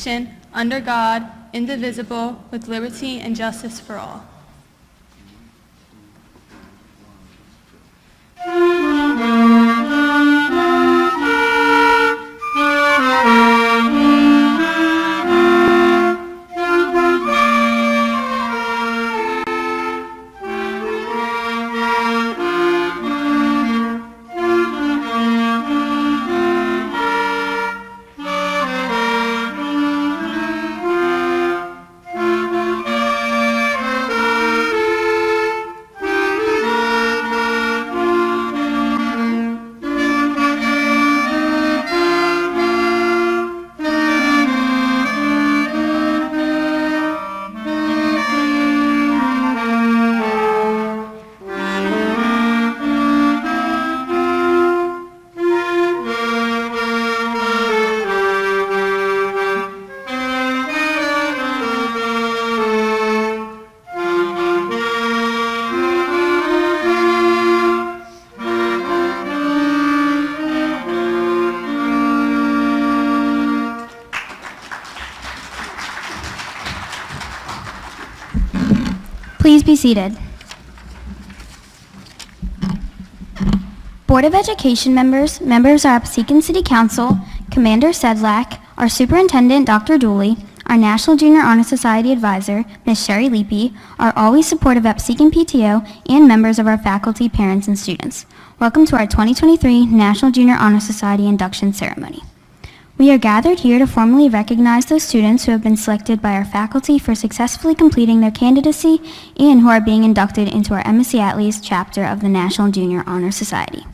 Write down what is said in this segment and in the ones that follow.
nation, under God, indivisible, with liberty and justice for all. Please be seated. Board of Education members, members of our Absecon City Council, Commander Sedlak, our Superintendent, Dr. Dooley, our National Junior Honor Society Advisor, Ms. Sherry Leapy, our always supportive Absecon PTO, and members of our faculty, parents, and students. Welcome to our 2023 National Junior Honor Society Induction Ceremony. We are gathered here to formally recognize those students who have been selected by our faculty for successfully completing their candidacy and who are being inducted into our MSc Attales chapter of the National Junior Honor Society.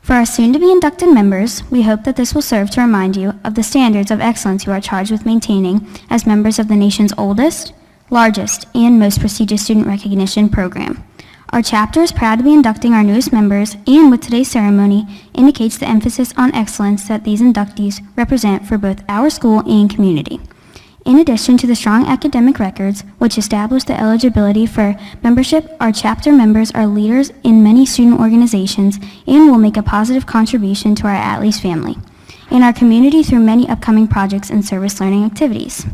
For our soon-to-be inducted members, we hope that this will serve to remind you of the standards of excellence you are charged with maintaining as members of the nation's oldest, largest, and most prestigious student recognition program. Our chapter is proud to be inducting our newest members, and with today's ceremony indicates the emphasis on excellence that these inductees represent for both our school and community. In addition to the strong academic records, which establish the eligibility for membership, our chapter members are leaders in many student organizations and will make a positive contribution to our Attales family and our community through many upcoming projects and service learning activities.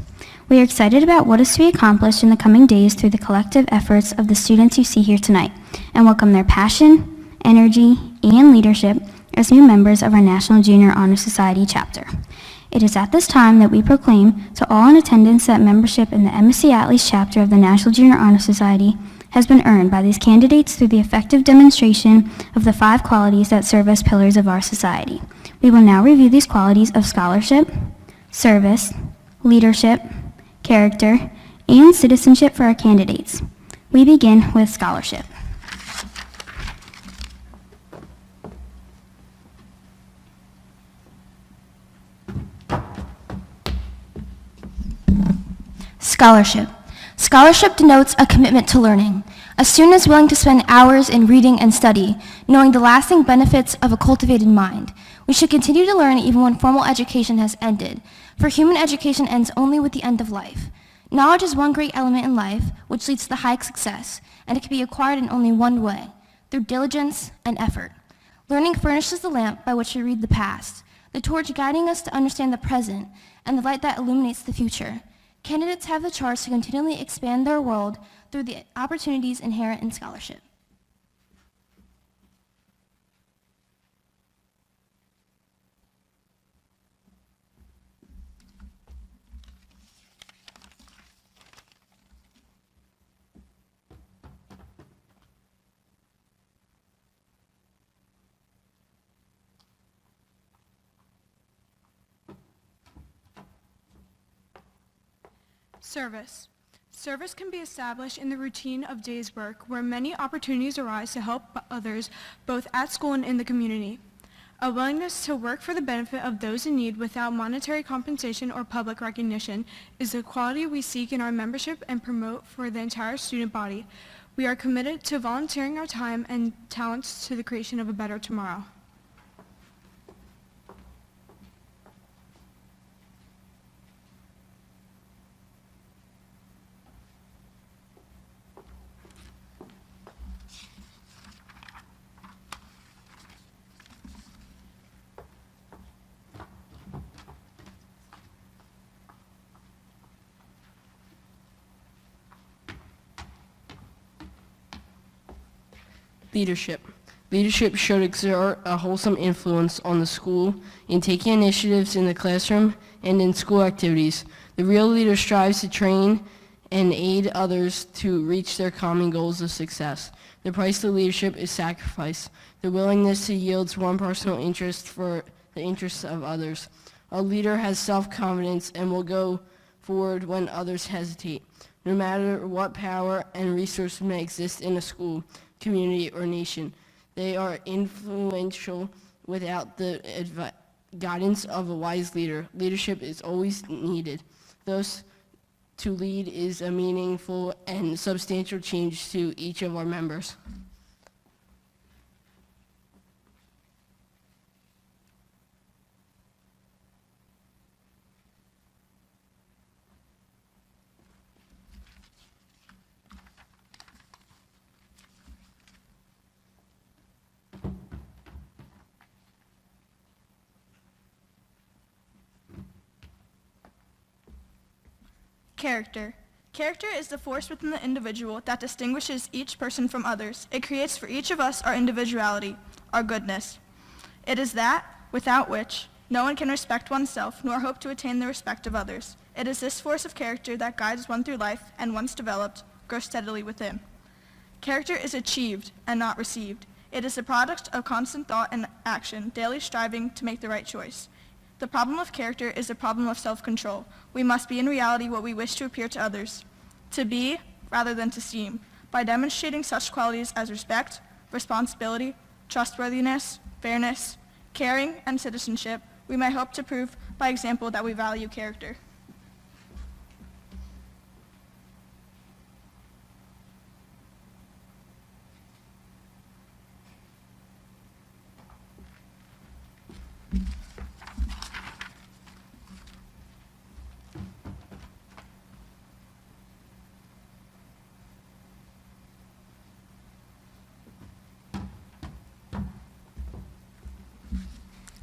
We are excited about what is to be accomplished in the coming days through the collective efforts of the students you see here tonight, and welcome their passion, energy, and leadership as new members of our National Junior Honor Society chapter. It is at this time that we proclaim to all in attendance that membership in the MSc Attales chapter of the National Junior Honor Society has been earned by these candidates through the effective demonstration of the 5 qualities that serve as pillars of our society. We will now review these qualities of scholarship, service, leadership, character, and citizenship for our candidates. We begin with scholarship. Scholarship. Scholarship denotes a commitment to learning. A student is willing to spend hours in reading and study, knowing the lasting benefits of a cultivated mind. We should continue to learn even when formal education has ended, for human education ends only with the end of life. Knowledge is one great element in life, which leads to the highest success, and it can be acquired in only one way, through diligence and effort. Learning furnishes the lamp by which we read the past, the torch guiding us to understand the present, and the light that illuminates the future. Candidates have the charge to continually expand their world through the opportunities inherent in scholarship. Service. Service can be established in the routine of day's work, where many opportunities arise to help others, both at school and in the community. A willingness to work for the benefit of those in need without monetary compensation or public recognition is the quality we seek in our membership and promote for the entire student body. We are committed to volunteering our time and talents to the creation of a better tomorrow. Leadership. Leadership should exert a wholesome influence on the school in taking initiatives in the classroom and in school activities. The real leader strives to train and aid others to reach their common goals of success. The price of leadership is sacrifice, the willingness to yield to one personal interest for the interests of others. A leader has self-confidence and will go forward when others hesitate. No matter what power and resources may exist in a school, community, or nation, they are influential without the guidance of a wise leader. Leadership is always needed. Thus, to lead is a meaningful and substantial change to each of our members. Character. Character is the force within the individual that distinguishes each person from others. It creates for each of us our individuality, our goodness. It is that without which no one can respect oneself nor hope to attain the respect of others. It is this force of character that guides one through life and, once developed, grows steadily within. Character is achieved and not received. It is the product of constant thought and action, daily striving to make the right choice. The problem of character is the problem of self-control. We must be in reality what we wish to appear to others, to be rather than to seem, by demonstrating such qualities as respect, responsibility, trustworthiness, fairness, caring, and citizenship. We may hope to prove by example that we value character.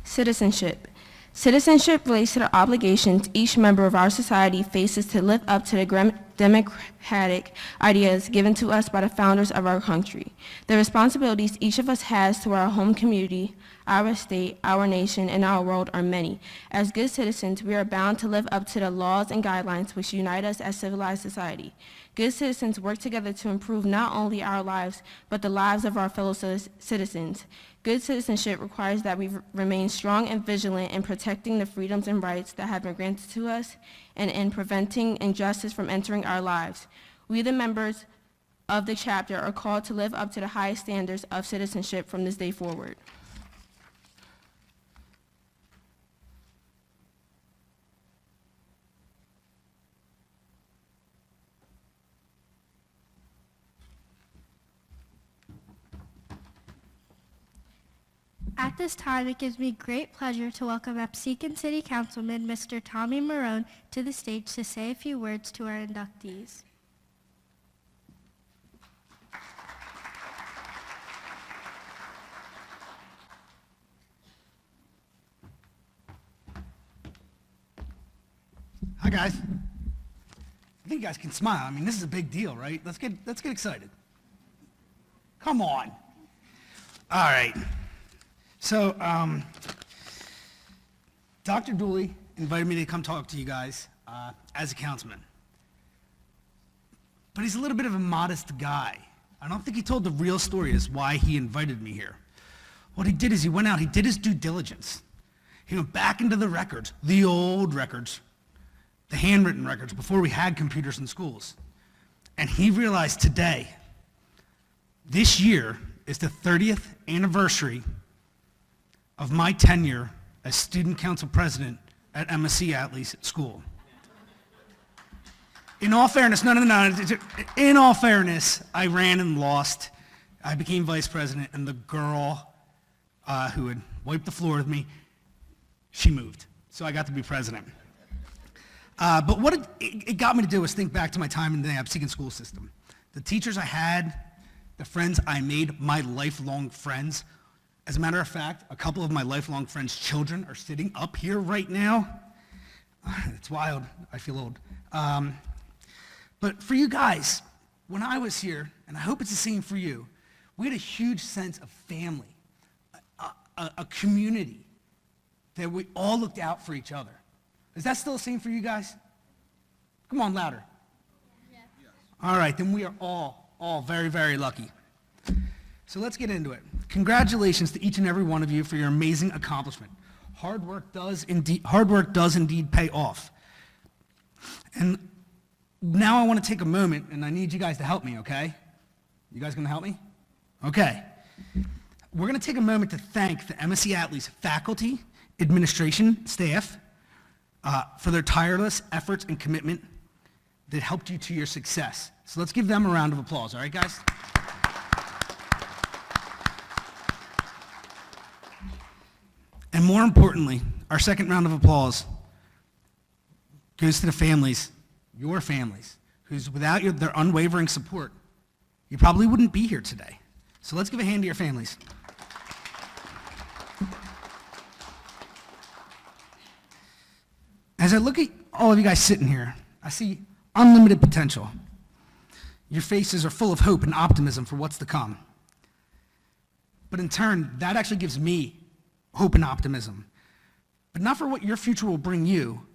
Citizenship. Citizenship relates to the obligations each member of our society faces to live up to the democratic ideas given to us by the founders of our country. The responsibilities each of us has to our home community, our state, our nation, and our world are many. As good citizens, we are bound to live up to the laws and guidelines which unite us as civilized society. Good citizens work together to improve not only our lives, but the lives of our fellow citizens. Good citizenship requires that we remain strong and vigilant in protecting the freedoms and rights that have been granted to us and in preventing injustice from entering our lives. We, the members of the chapter, are called to live up to the highest standards of citizenship from this day forward. At this time, it gives me great pleasure to welcome Absecon City Councilman Mr. Tommy Marone to the stage to say a few words to our inductees. Hi guys. I think you guys can smile. I mean, this is a big deal, right? Let's get excited. Come on. All right. So, Dr. Dooley invited me to come talk to you guys as a councilman. But he's a little bit of a modest guy. I don't think he told the real story as why he invited me here. What he did is he went out, he did his due diligence. He went back into the records, the old records, the handwritten records before we had computers in schools. And he realized today, this year is the 30th anniversary of my tenure as student council president at MSC Attales School. In all fairness, in all fairness, I ran and lost. I became vice president, and the girl who had wiped the floor with me, she moved. So I got to be president. But what it got me to do was think back to my time in the Absecon school system. The teachers I had, the friends I made, my lifelong friends. As a matter of fact, a couple of my lifelong friends' children are sitting up here right now. It's wild. I feel old. But for you guys, when I was here, and I hope it's the same for you, We had a huge sense of family, a community, that we all looked out for each other. Is that still the same for you guys? Come on, louder. Yes. All right, then we are all very, very lucky. So let's get into it. Congratulations to each and every one of you for your amazing accomplishment. Hard work does indeed pay off. And now I want to take a moment, and I need you guys to help me, okay? You guys gonna help me? Okay. We're gonna take a moment to thank the MSC Attales faculty, administration, staff, for their tireless efforts and commitment that helped you to your success. So let's give them a round of applause, all right, guys? And more importantly, our second round of applause goes to the families, your families, whose without their unwavering support, you probably wouldn't be here today. So let's give a hand to your families. As I look at all of you guys sitting here, I see unlimited potential. Your faces are full of hope and optimism for what's to come. But in turn, that actually gives me hope and optimism. But not for what your future will bring you,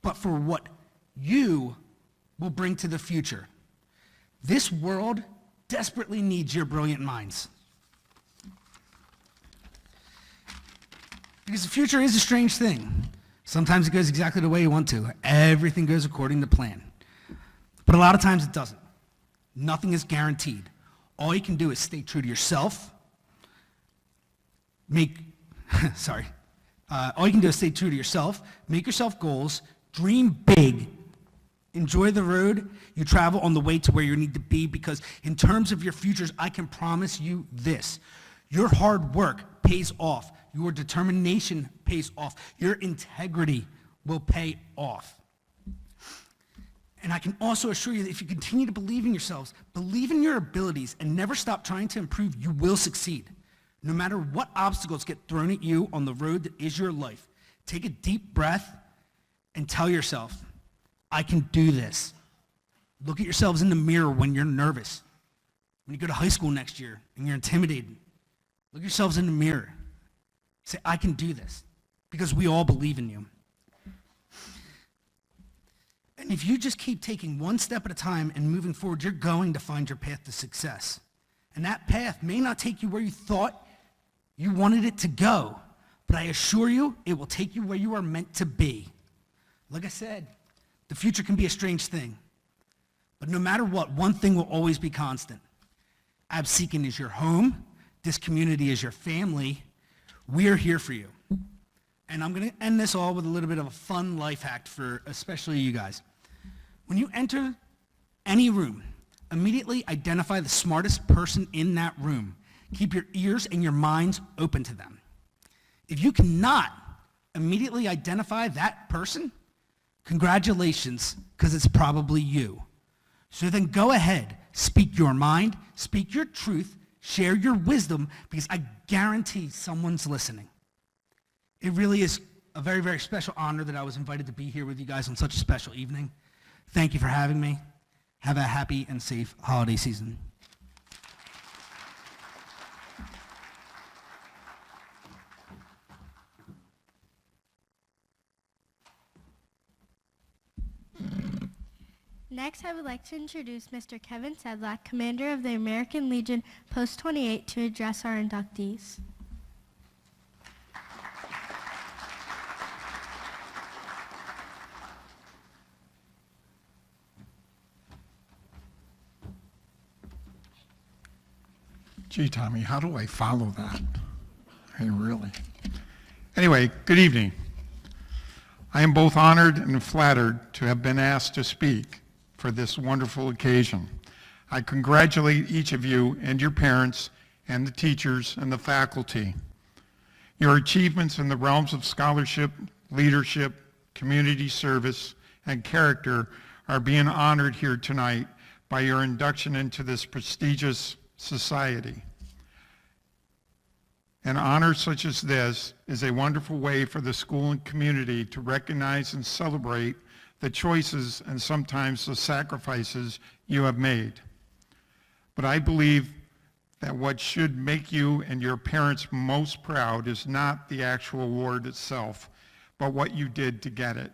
but for what you will bring to the future. This world desperately needs your brilliant minds. Because the future is a strange thing. Sometimes it goes exactly the way you want to. Everything goes according to plan. But a lot of times it doesn't. Nothing is guaranteed. All you can do is stay true to yourself. All you can do is stay true to yourself, make yourself goals, dream big, enjoy the road you travel on the way to where you need to be, because in terms of your futures, I can promise you this. Your hard work pays off. Your determination pays off. Your integrity will pay off. And I can also assure you that if you continue to believe in yourselves, believe in your abilities, and never stop trying to improve, you will succeed. No matter what obstacles get thrown at you on the road that is your life, take a deep breath and tell yourself, I can do this. Look at yourselves in the mirror when you're nervous. When you go to high school next year and you're intimidated, look at yourselves in the mirror. Say, I can do this, because we all believe in you. And if you just keep taking one step at a time and moving forward, you're going to find your path to success. And that path may not take you where you thought you wanted it to go, but I assure you, it will take you where you are meant to be. Like I said, the future can be a strange thing, but no matter what, one thing will always be constant. Absecon is your home. This community is your family. We are here for you. And I'm going to end this all with a little bit of a fun life hack for especially you guys. When you enter any room, immediately identify the smartest person in that room. Keep your ears and your minds open to them. If you cannot immediately identify that person, congratulations, because it's probably you. So then go ahead, speak your mind, speak your truth, share your wisdom, because I guarantee someone's listening. It really is a very, very special honor that I was invited to be here with you guys on such a special evening. Thank you for having me. Have a happy and safe holiday season. Next, I would like to introduce Mr. Kevin Sedlak, Commander of the American Legion Post 28, to address our inductees. Gee, Tommy, how do I follow that? I mean, really. Anyway, good evening. I am both honored and flattered to have been asked to speak for this wonderful occasion. I congratulate each of you and your parents and the teachers and the faculty. Your achievements in the realms of scholarship, leadership, community service, and character are being honored here tonight by your induction into this prestigious society. An honor such as this is a wonderful way for the school and community to recognize and celebrate the choices and sometimes the sacrifices you have made. But I believe that what should make you and your parents most proud is not the actual award itself, but what you did to get it.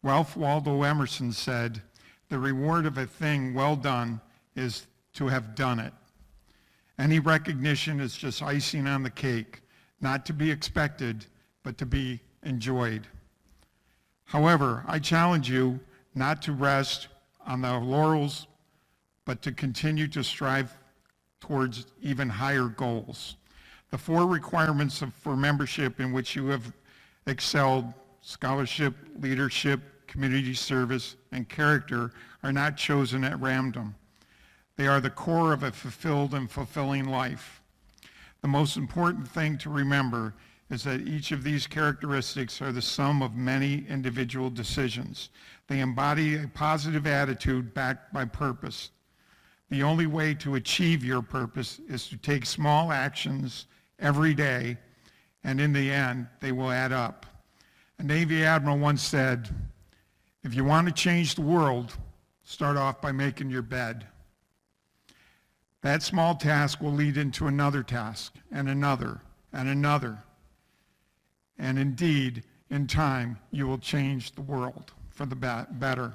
Ralph Waldo Emerson said, "The reward of a thing well done is to have done it." Any recognition is just icing on the cake, not to be expected, but to be enjoyed. However, I challenge you not to rest on the laurels, but to continue to strive towards even higher goals. The 4 requirements for membership in which you have excelled, scholarship, leadership, community service, and character, are not chosen at random. They are the core of a fulfilled and fulfilling life. The most important thing to remember is that each of these characteristics are the sum of many individual decisions. They embody a positive attitude backed by purpose. The only way to achieve your purpose is to take small actions every day, and in the end, they will add up. A Navy admiral once said, "If you want to change the world, start off by making your bed." That small task will lead into another task, and another, and another. And indeed, in time, you will change the world for the better.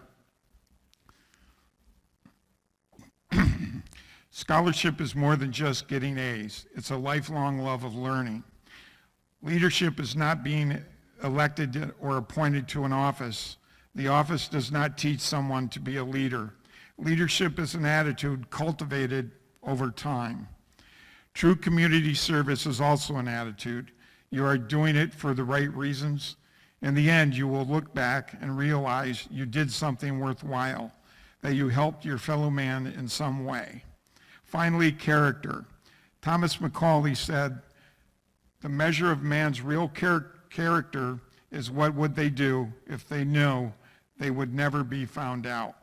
Scholarship is more than just getting A's. It's a lifelong love of learning. Leadership is not being elected or appointed to an office. The office does not teach someone to be a leader. Leadership is an attitude cultivated over time. True community service is also an attitude. You are doing it for the right reasons. In the end, you will look back and realize you did something worthwhile, that you helped your fellow man in some way. Finally, character. Thomas Macaulay said, "The measure of man's real character is what would they do if they knew they would never be found out."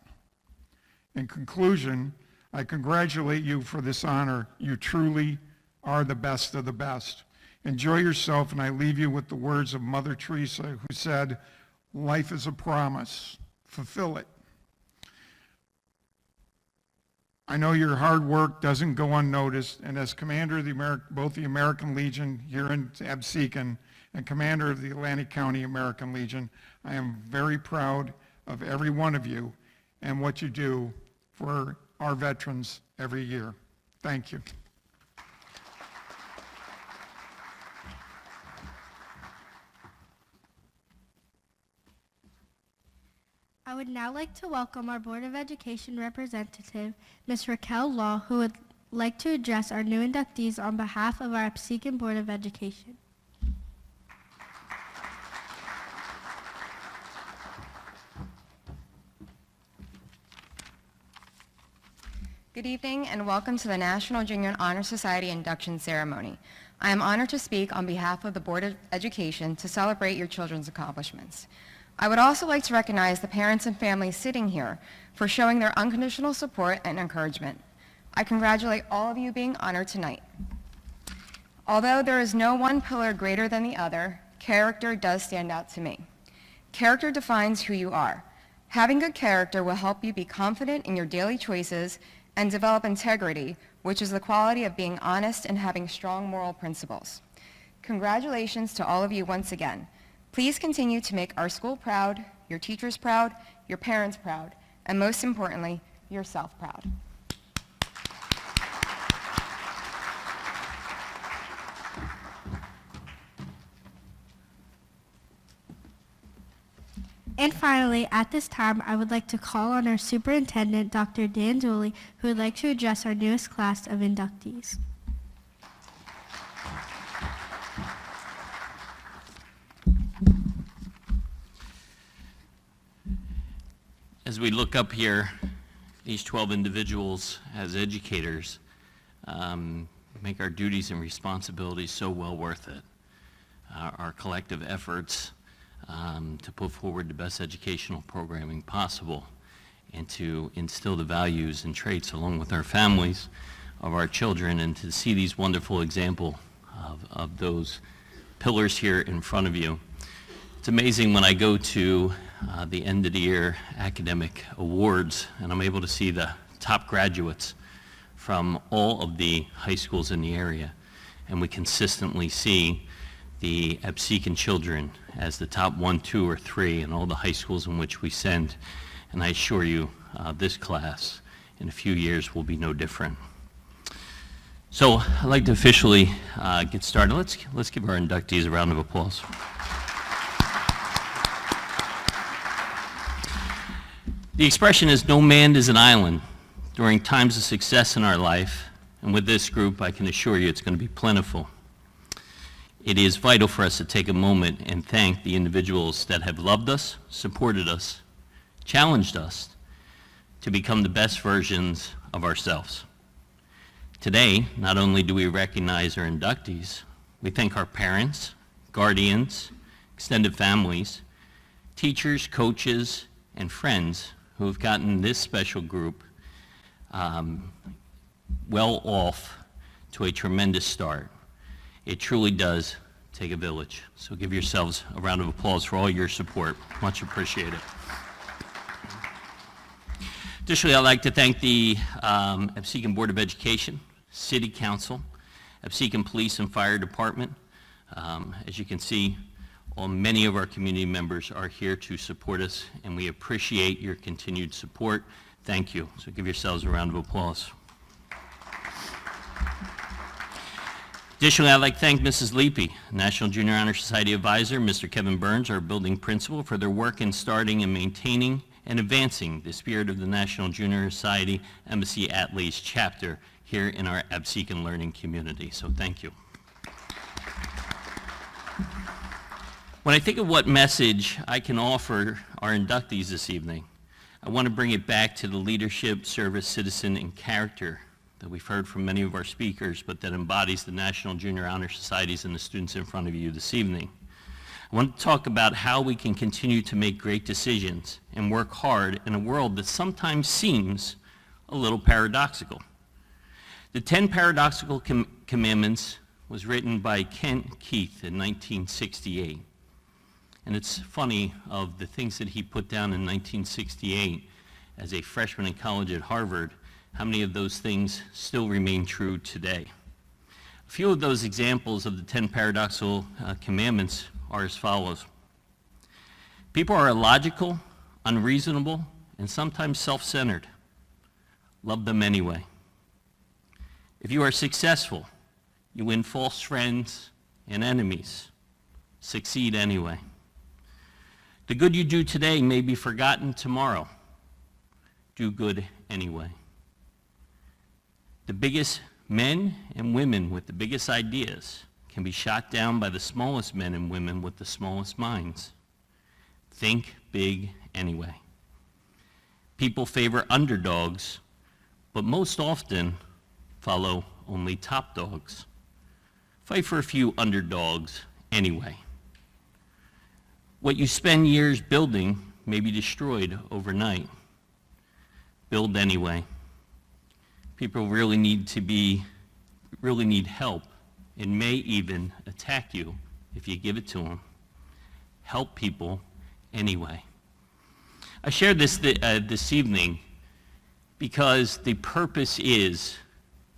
In conclusion, I congratulate you for this honor. You truly are the best of the best. Enjoy yourself, and I leave you with the words of Mother Teresa, who said, "Life is a promise. Fulfill it." I know your hard work doesn't go unnoticed, and as commander of both the American Legion here in Absecon and commander of the Atlantic County American Legion, I am very proud of every one of you and what you do for our veterans every year. Thank you. I would now like to welcome our Board of Education representative, Ms. Raquel Law, who would like to address our new inductees on behalf of our Absecon Board of Education. Good evening and welcome to the National Junior Honor Society Induction Ceremony. I am honored to speak on behalf of the Board of Education to celebrate your children's accomplishments. I would also like to recognize the parents and families sitting here for showing their unconditional support and encouragement. I congratulate all of you being honored tonight. Although there is no one pillar greater than the other, character does stand out to me. Character defines who you are. Having good character will help you be confident in your daily choices and develop integrity, which is the quality of being honest and having strong moral principles. Congratulations to all of you once again. Please continue to make our school proud, your teachers proud, your parents proud, and most importantly, yourself proud. And finally, at this time, I would like to call on our superintendent, Dr. Dan Dooley, who would like to address our newest class of inductees. As we look up here, these 12 individuals as educators make our duties and responsibilities so well worth it. Our collective efforts to put forward the best educational programming possible and to instill the values and traits along with our families of our children, and to see these wonderful examples of those pillars here in front of you. It's amazing when I go to the end of the year academic awards and I'm able to see the top graduates from all of the high schools in the area, and we consistently see the Absecon children as the top 1, 2, or 3 in all the high schools in which we send. And I assure you, this class in a few years will be no different. So I'd like to officially get started. Let's give our inductees a round of applause. The expression is, no man is an island. During times of success in our life, and with this group, I can assure you it's going to be plentiful. It is vital for us to take a moment and thank the individuals that have loved us, supported us, challenged us to become the best versions of ourselves. Today, not only do we recognize our inductees, we thank our parents, guardians, extended families, teachers, coaches, and friends who have gotten this special group well off to a tremendous start. It truly does take a village. So give yourselves a round of applause for all your support. Much appreciated. Additionally, I'd like to thank the Absecon Board of Education, City Council, Absecon Police and Fire Department. As you can see, many of our community members are here to support us, and we appreciate your continued support. Thank you. So give yourselves a round of applause. Additionally, I'd like to thank Mrs. Leapy, National Junior Honor Society Advisor, Mr. Kevin Burns, our building principal, for their work in starting and maintaining and advancing the spirit of the National Junior Society Embassy Attales chapter here in our Absecon learning community. So thank you. When I think of what message I can offer our inductees this evening, I want to bring it back to the leadership, service, citizen, and character that we've heard from many of our speakers, but that embodies the National Junior Honor Societies and the students in front of you this evening. I want to talk about how we can continue to make great decisions and work hard in a world that sometimes seems a little paradoxical. The 10 Paradoxical Commandments was written by Kent Keith in 1968. And it's funny of the things that he put down in 1968 as a freshman in college at Harvard, how many of those things still remain true today. A few of those examples of the 10 Paradoxical Commandments are as follows. People are illogical, unreasonable, and sometimes self-centered. Love them anyway. If you are successful, you win false friends and enemies. Succeed anyway. The good you do today may be forgotten tomorrow. Do good anyway. The biggest men and women with the biggest ideas can be shot down by the smallest men and women with the smallest minds. Think big anyway. People favor underdogs, but most often follow only top dogs. Fight for a few underdogs anyway. What you spend years building may be destroyed overnight. Build anyway. People really need help and may even attack you if you give it to them. Help people anyway. I shared this this evening because the purpose is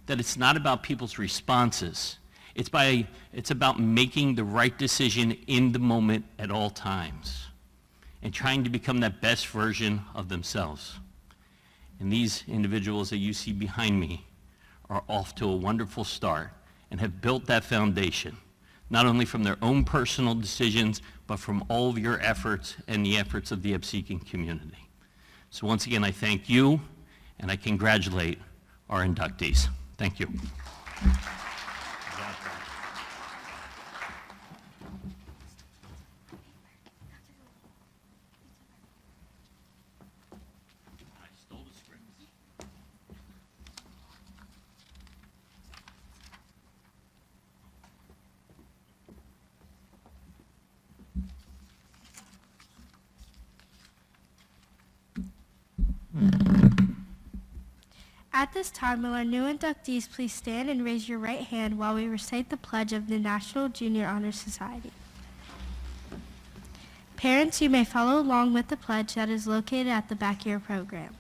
that it's not about people's responses. It's about making the right decision in the moment at all times and trying to become that best version of themselves. And these individuals that you see behind me are off to a wonderful start and have built that foundation, not only from their own personal decisions, but from all of your efforts and the efforts of the Absecon community. So once again, I thank you and I congratulate our inductees. Thank you. At this time, will our new inductees please stand and raise your right hand while we recite the pledge of the National Junior Honor Society. Parents, you may follow along with the pledge that is located at the back of your program.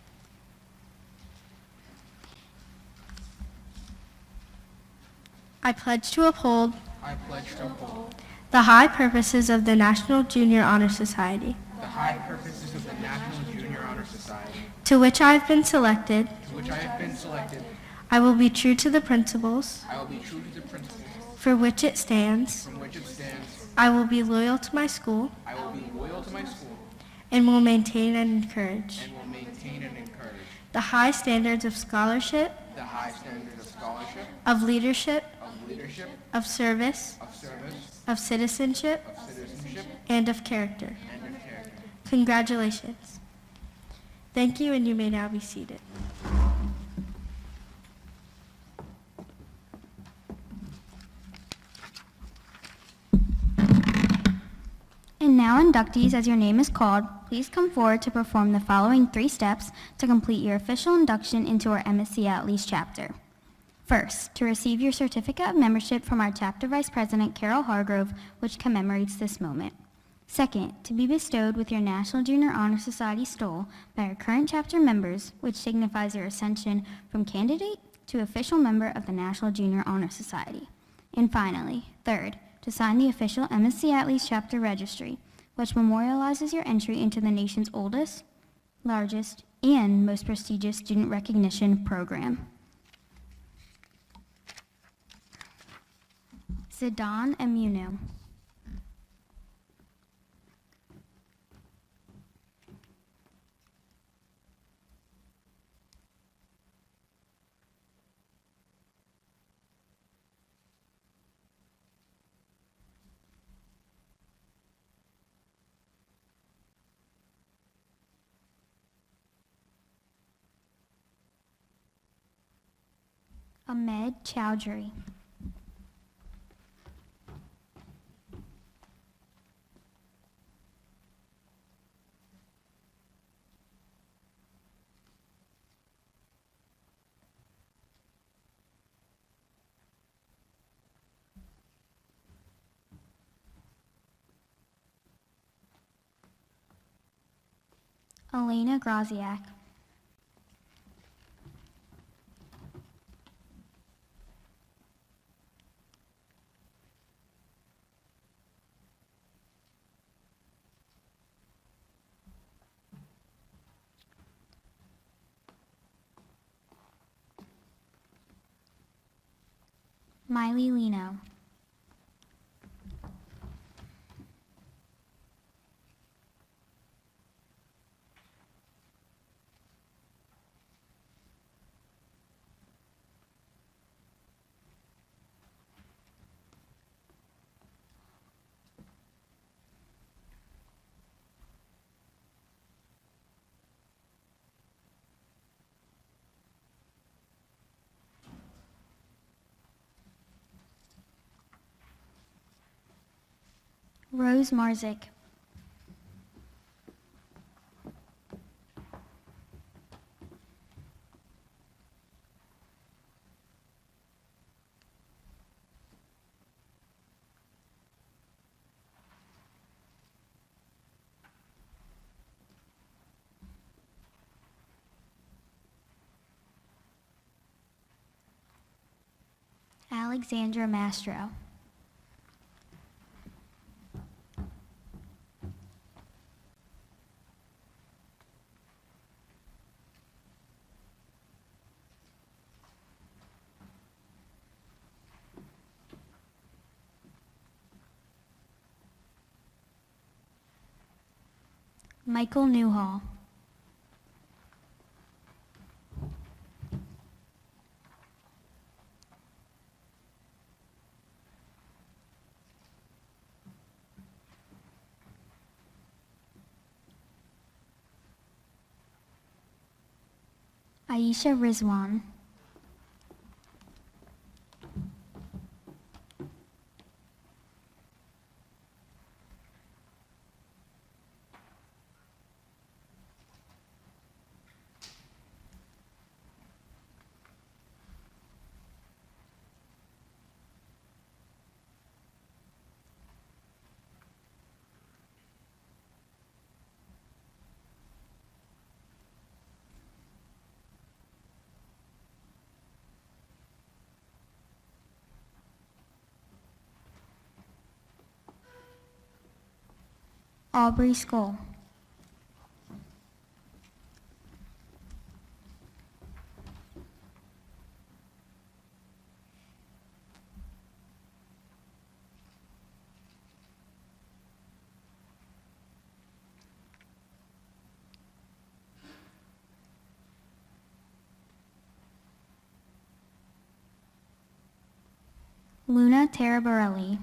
I pledge to uphold I pledge to uphold the high purposes of the National Junior Honor Society, the high purposes of the National Junior Honor Society, to which I have been selected. to which I have been selected. I will be true to the principles I will be true to the principles for which it stands. from which it stands. I will be loyal to my school I will be loyal to my school and will maintain and encourage and will maintain and encourage the high standards of scholarship, the high standards of scholarship, of leadership, of service, of citizenship, of citizenship, and of character. and of character. Congratulations. Thank you, and you may now be seated. And now, inductees, as your name is called, please come forward to perform the following 3 steps to complete your official induction into our MSc Attales chapter. First, to receive your certificate of membership from our chapter vice president, Carol Hargrove, which commemorates this moment. Second, to be bestowed with your National Junior Honor Society stole by our current chapter members, which signifies your ascension from candidate to official member of the National Junior Honor Society. And finally, third, to sign the official MSc Attales chapter registry, which memorializes your entry into the nation's oldest, largest, and most prestigious student recognition program. Zidane Emuno. Ahmed Chowdhury. Elena Graziak. Miley Lino. Rose Marzik. Alexandra Mastro. Michael Newhall. Aisha Rizwan. Aubrey Skull. Luna Taraborelli.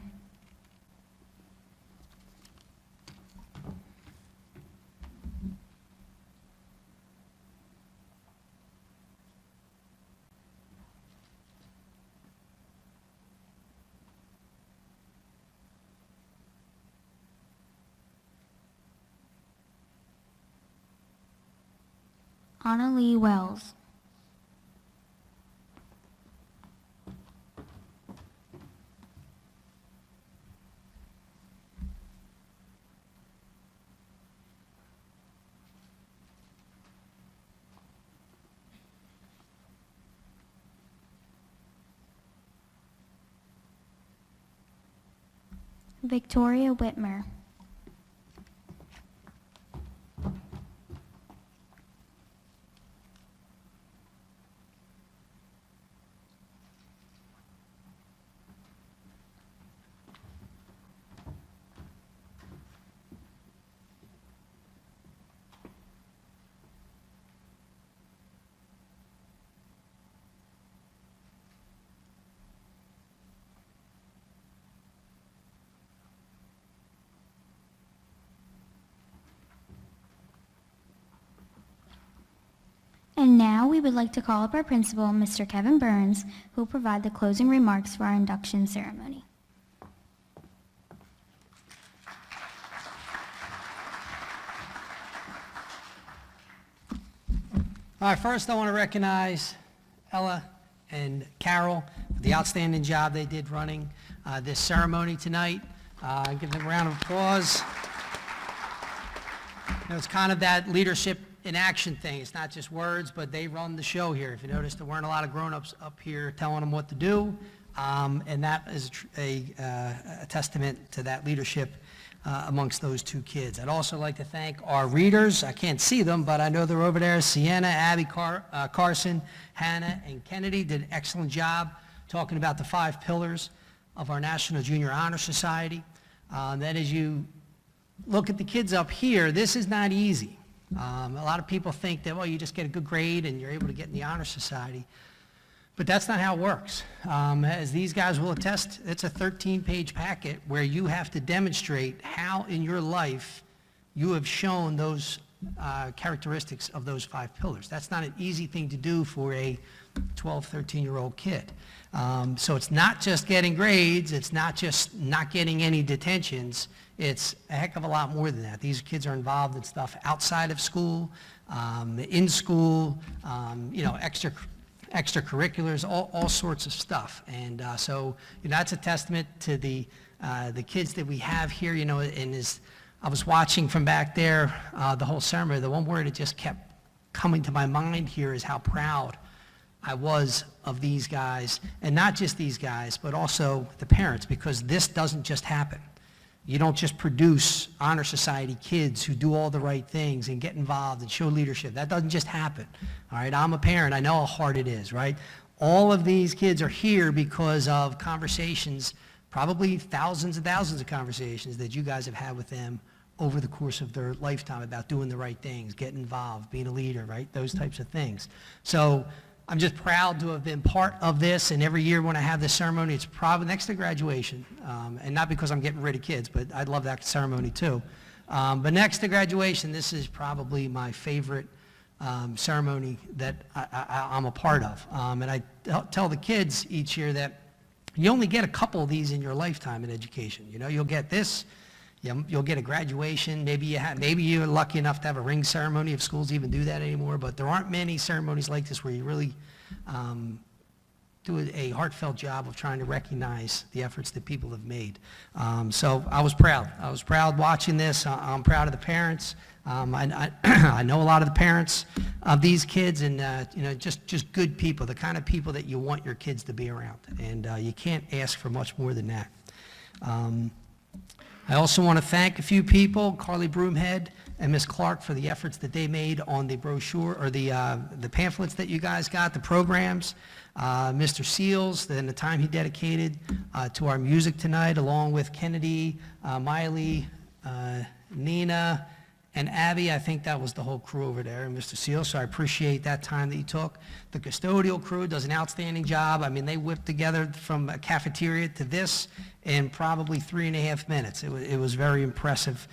Anna Lee Wells. Victoria Whitmer. And now we would like to call up our principal, Mr. Kevin Burns, who will provide the closing remarks for our induction ceremony. All right, first I want to recognize Ella and Carol for the outstanding job they did running this ceremony tonight. Give them a round of applause. You know, it's kind of that leadership in action thing. It's not just words, but they run the show here. If you notice, there weren't a lot of grown-ups up here telling them what to do, and that is a testament to that leadership amongst those two kids. I'd also like to thank our readers. I can't see them, but I know they're over there. Sienna, Abby, Carson, Hannah, and Kennedy did an excellent job talking about the 5 pillars of our National Junior Honor Society. That as you look at the kids up here, this is not easy. A lot of people think that, well, you just get a good grade and you're able to get in the Honor Society. But that's not how it works. As these guys will attest, it's a 13-page packet where you have to demonstrate how in your life you have shown those characteristics of those 5 pillars. That's not an easy thing to do for a 12, 13-year-old kid. So it's not just getting grades, it's not just not getting any detentions, it's a heck of a lot more than that. These kids are involved in stuff outside of school, in school, you know, extracurriculars, all sorts of stuff. And so, you know, that's a testament to the kids that we have here, you know, and as I was watching from back there, the whole ceremony, the one word that just kept coming to my mind here is how proud I was of these guys, and not just these guys, but also the parents, because this doesn't just happen. You don't just produce honor society kids who do all the right things and get involved and show leadership. That doesn't just happen. All right, I'm a parent. I know how hard it is, right? All of these kids are here because of conversations, probably thousands and thousands of conversations that you guys have had with them over the course of their lifetime about doing the right things, getting involved, being a leader, right? Those types of things. So I'm just proud to have been part of this, and every year when I have this ceremony, it's probably next to graduation, and not because I'm getting rid of kids, but I love that ceremony too. But next to graduation, this is probably my favorite ceremony that I'm a part of. And I tell the kids each year that you only get a couple of these in your lifetime in education. You know, you'll get this, you'll get a graduation, maybe you're lucky enough to have a ring ceremony if schools even do that anymore, but there aren't many ceremonies like this where you really do a heartfelt job of trying to recognize the efforts that people have made. So I was proud. I was proud watching this. I'm proud of the parents. I know a lot of the parents of these kids, and you know, just good people, the kind of people that you want your kids to be around, and you can't ask for much more than that. I also want to thank a few people, Carly Broomhead and Ms. Clark, for the efforts that they made on the brochure, or the pamphlets that you guys got, the programs. Mr. Seals, and the time he dedicated to our music tonight, along with Kennedy, Miley, Nina, and Abby. I think that was the whole crew over there, and Mr. Seals, so I appreciate that time that you took. The custodial crew does an outstanding job. I mean, they whipped together from a cafeteria to this in probably 3.5 minutes. It was very impressive,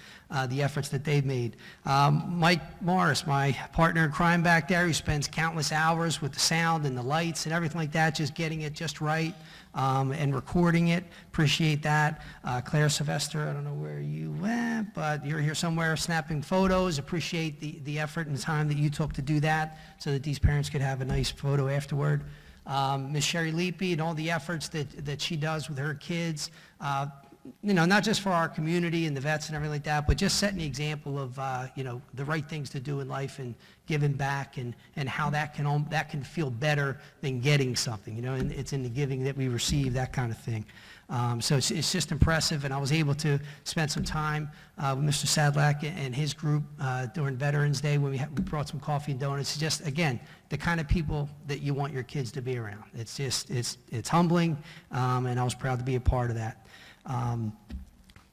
the efforts that they've made. Mike Morris, my partner in crime back there, who spends countless hours with the sound and the lights and everything like that, just getting it just right, and recording it. Appreciate that. Claire Sylvester, I don't know where you went, but you're here somewhere snapping photos. Appreciate the effort and the time that you took to do that so that these parents could have a nice photo afterward. Ms. Sherry Leapy and all the efforts that she does with her kids, not just for our community and the vets and everything like that, but just setting the example of, the right things to do in life and giving back, and how that can feel better than getting something, and it's in the giving that we receive, that kind of thing. So it's just impressive, and I was able to spend some time with Mr. Sadlak and his group during Veterans Day when we brought some coffee and donuts. It's just, again, the kind of people that you want your kids to be around. It's just, it's humbling, and I was proud to be a part of that.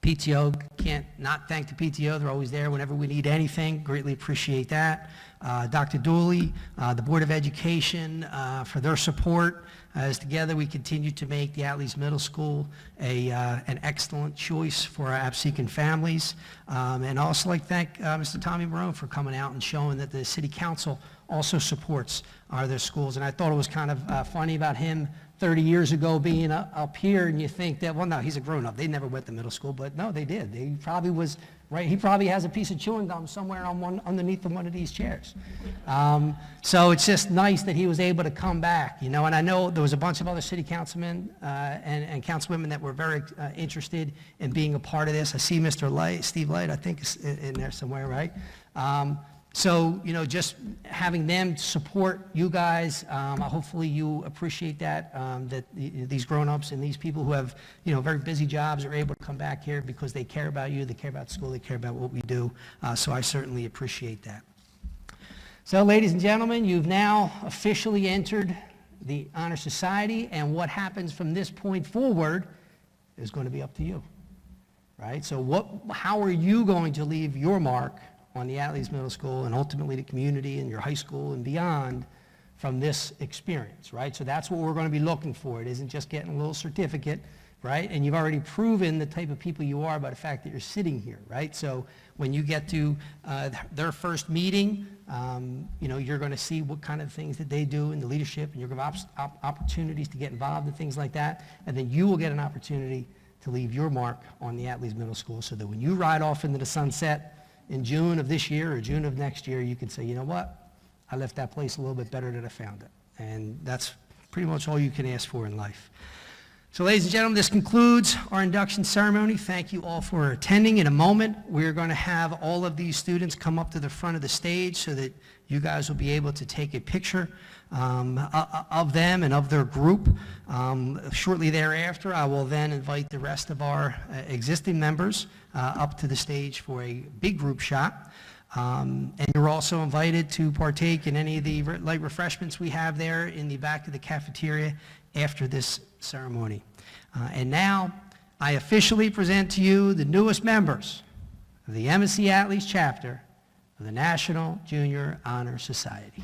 PTO, can't not thank the PTO. They're always there whenever we need anything. Greatly appreciate that. Dr. Dooley, the Board of Education, for their support. As together we continue to make the Attales Middle School an excellent choice for our Absecon families. And I also like to thank Mr. Tommy Marone for coming out and showing that the City Council also supports their schools. And I thought it was kind of funny about him 30 years ago being up here, and you think that, well, no, he's a grown-up. They never went to middle school, but no, they did. He probably was, right, he probably has a piece of chewing gum somewhere underneath one of these chairs. So it's just nice that he was able to come back, and I know there was a bunch of other city councilmen and councilwomen that were very interested in being a part of this. I see Mr. Light, Steve Light, I think is in there somewhere, right? So, just having them support you guys, hopefully you appreciate that, that these grown-ups and these people who have, very busy jobs are able to come back here because they care about you, they care about school, they care about what we do. So I certainly appreciate that. So, ladies and gentlemen, you've now officially entered the Honor Society, and what happens from this point forward is going to be up to you, right? So how are you going to leave your mark on the Attales Middle School and ultimately the community and your high school and beyond from this experience, right? So that's what we're going to be looking for. It isn't just getting a little certificate, right? And you've already proven the type of people you are by the fact that you're sitting here, right? So when you get to their first meeting, you're going to see what kind of things that they do in the leadership, and you're going to have opportunities to get involved in things like that, and then you will get an opportunity to leave your mark on the Attales Middle School so that when you ride off into the sunset in June of this year or June of next year, you can say, you know what? I left that place a little bit better than I found it. And that's pretty much all you can ask for in life. So, ladies and gentlemen, this concludes our induction ceremony. Thank you all for attending. In a moment, we're going to have all of these students come up to the front of the stage so that you guys will be able to take a picture of them and of their group. Shortly thereafter, I will then invite the rest of our existing members up to the stage for a big group shot. And you're also invited to partake in any of the light refreshments we have there in the back of the cafeteria after this ceremony. And now, I officially present to you the newest members of the MSC Attales chapter of the National Junior Honor Society.